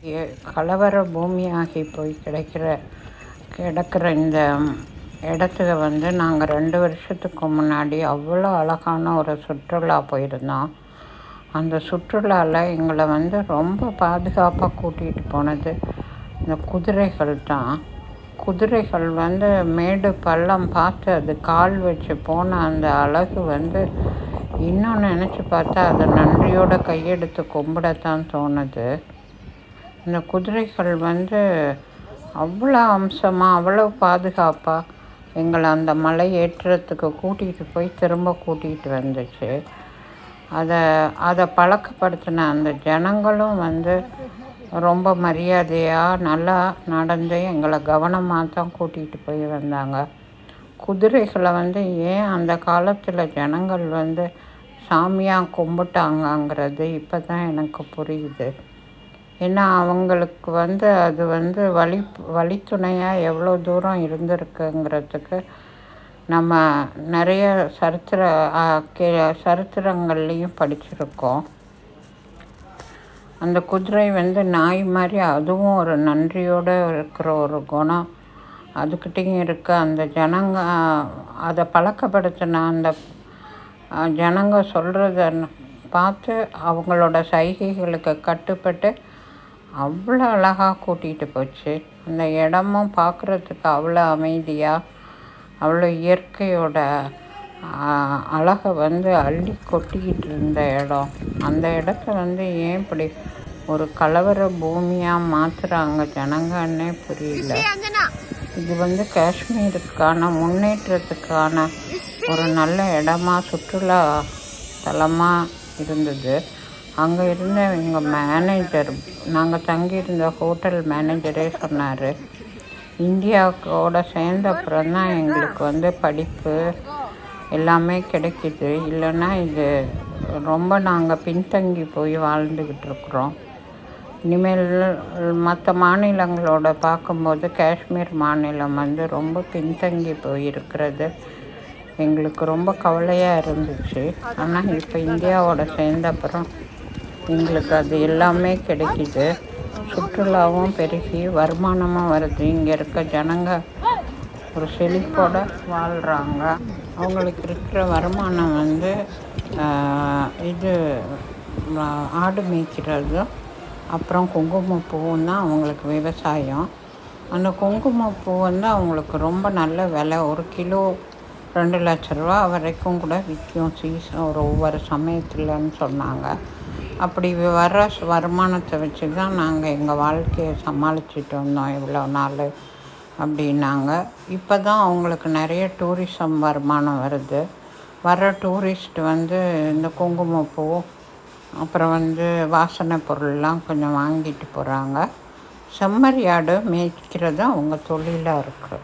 கலவர பூமியாகி போய் கிடக்கிற இந்த இடத்துக்கு நாங்கள் 2 வருஷத்துக்கு முன்னாடி அவ்வளோ அழகான ஒரு சுற்றுலா போயிருந்தோம். அந்த சுற்றுலாவில் எங்களை ரொம்ப பாதுகாப்பாக கூட்டிகிட்டு போனது இந்த குதிரைகள் தான். குதிரைகள் மேடு பள்ளம் பார்த்து அது கால் வச்சு போன அந்த அழகு இன்னும் நினச்சி பார்த்தா அதை நன்றியோட கையெடுத்து கும்பிடத்தான் தோணுது. இந்த குதிரைகள் அவ்வளோ அம்சமாக அவ்வளோ பாதுகாப்பாக எங்களை அந்த மலை ஏற்றத்துக்கு கூட்டிகிட்டு போய் திரும்ப கூட்டிகிட்டு வந்துச்சு. அதை பழக்கப்படுத்தின அந்த ஜனங்களும் ரொம்ப மரியாதையாக நல்லா நடந்து எங்களை கவனமாக தான் கூட்டிகிட்டு போய் வந்தாங்க. குதிரைகளை ஏன் அந்த காலத்தில் ஜனங்கள் சாமியாக கும்பிட்டாங்கங்கிறது இப்போ தான் எனக்கு புரியுது. ஏன்னா அவங்களுக்கு அது வழித்துணையாக எவ்வளோ தூரம் இருந்திருக்குங்கிறதுக்கு நம்ம நிறைய சரித்திரங்கள்லேயும் படிச்சிருக்கோம். அந்த குதிரை நாய் மாதிரி அதுவும் ஒரு நன்றியோடு இருக்கிற ஒரு குணம் அதுக்கிட்டையும் இருக்குது. அந்த ஜனங்க அதை பழக்கப்படுத்தின அந்த ஜனங்க சொல்கிறத பார்த்து அவங்களோட சைகைகளுக்கு கட்டுப்பட்டு அவ்வளோ அழகாக கூட்டிகிட்டு போச்சு. அந்த இடமும் பார்க்குறதுக்கு அவ்வளோ அமைதியாக அவ்வளோ இயற்கையோட அழகை அள்ளி கொட்டிக்கிட்டு இருந்த இடம். அந்த இடத்த ஏன் இப்படி ஒரு கலவர பூமியாக மாற்றுறாங்க ஜனங்கன்னே புரியல. இது காஷ்மீருக்கான முன்னேற்றத்துக்கான ஒரு நல்ல இடமா சுற்றுலா தலமாக இருந்தது. அங்கே இருந்த எங்கள் மேனேஜர், நாங்கள் தங்கியிருந்த ஹோட்டல் மேனேஜரே சொன்னார், இந்தியாவோட சேர்ந்த அப்புறம் தான் எங்களுக்கு படிப்பு எல்லாமே கிடைக்கிது. இல்லைன்னா இது ரொம்ப நாங்கள் பின்தங்கி போய் வாழ்ந்துக்கிட்டு இருக்கிறோம். இனிமேல் மற்ற மாநிலங்களோட பார்க்கும்போது காஷ்மீர் மாநிலம் ரொம்ப பின்தங்கி போயிருக்கிறது எங்களுக்கு ரொம்ப கவலையாக இருந்துச்சு. ஆனால் இப்போ இந்தியாவோட சேர்ந்த அப்புறம் எங்களுக்கு அது எல்லாமே கிடைக்கிது. சுற்றுலாவும் பெருகி வருமானமும் வருது. இங்கே இருக்க ஜனங்க ஒரு செழிப்போடு வாழ்கிறாங்க. அவங்களுக்கு இருக்கிற வருமானம் இது ஆடு மேய்க்கிறதும் அப்புறம் குங்குமப்பூவும் தான் அவங்களுக்கு விவசாயம். அந்த குங்குமப்பூ அவங்களுக்கு ரொம்ப நல்ல விலை. 1 கிலோ 2 லட்ச ரூபா வரைக்கும் கூட விற்கும் ஒவ்வொரு சமயத்தில்னு சொன்னாங்க. அப்படி வர வருமானத்தை வச்சு தான் நாங்கள் எங்கள் வாழ்க்கையை சமாளிச்சுட்டு வந்தோம் இவ்வளோ நாள் அப்படின்னாங்க. இப்போ தான் அவங்களுக்கு நிறைய டூரிசம் வருமானம் வருது. வர டூரிஸ்ட் இந்த குங்குமப்பூ அப்புறம் வாசனை பொருள்லாம் கொஞ்சம் வாங்கிட்டு போகிறாங்க. செம்மறியாடு மேய்க்கிறது அவங்க தொழிலாக இருக்குது.